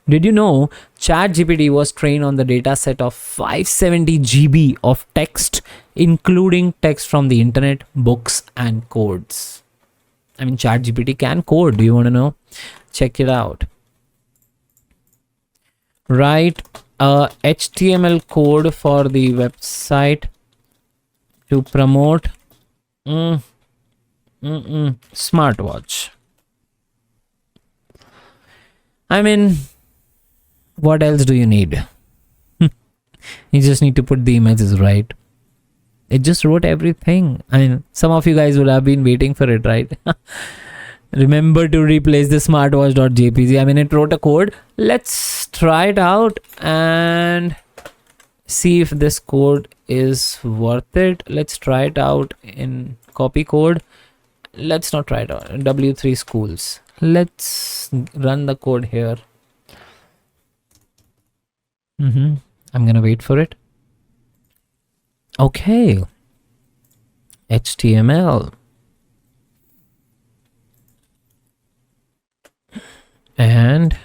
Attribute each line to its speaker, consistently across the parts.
Speaker 1: Did you know ChatGPT was trained on the data set of 570 GB of text, including text from the internet, books, and codes? I mean, ChatGPT can code. Do you want to know? Check it out. Write a HTML code for the website to promote smartwatch. I mean, what else do you need? You just need to put the images, right? It just wrote everything. I mean, some of you guys would have been waiting for it, right? Remember to replace the smartwatch.jpg. I mean, it wrote a code. Let's try it out and see if this code is worth it. Let's try it out in copy code. Let's not try it out in W3 schools. Let's run the code here. I'm gonna wait for it. Okay. HTML. And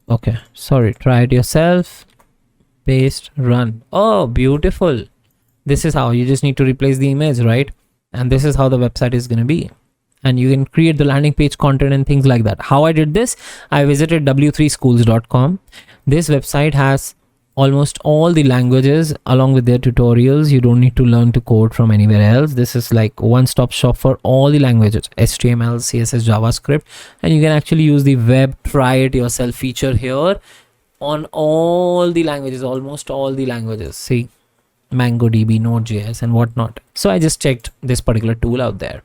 Speaker 1: okay, sorry, try it yourself. Paste, run. Oh, beautiful. This is how you just need to replace the image, right? And this is how the website is going to be. And you can create the landing page content and things like that. How I did this, I visited w3schools.com. This website has almost all the languages along with their tutorials. You don't need to learn to code from anywhere else. This is like one-stop shop for all the languages, HTML, CSS, JavaScript, and you can actually use the web try it yourself feature here on all the languages, almost all the languages. See, MongoDB, Node.js and whatnot. So I just checked this particular tool out there.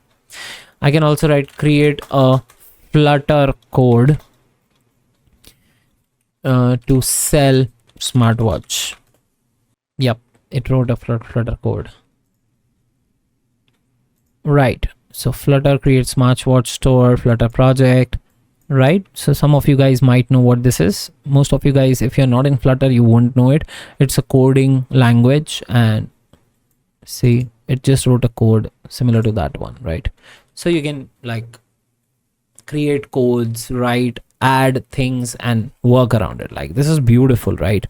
Speaker 1: I can also create a Flutter code to sell smartwatch. Yep, it wrote a Flutter code. Right, so Flutter creates smartwatch store, Flutter project, right? So some of you guys might know what this is. Most of you guys, if you're not in Flutter, you won't know it. It's a coding language, and see, it just wrote a code similar to that one, right? So you can like create codes, write, add things and work around it. Like, this is beautiful, right?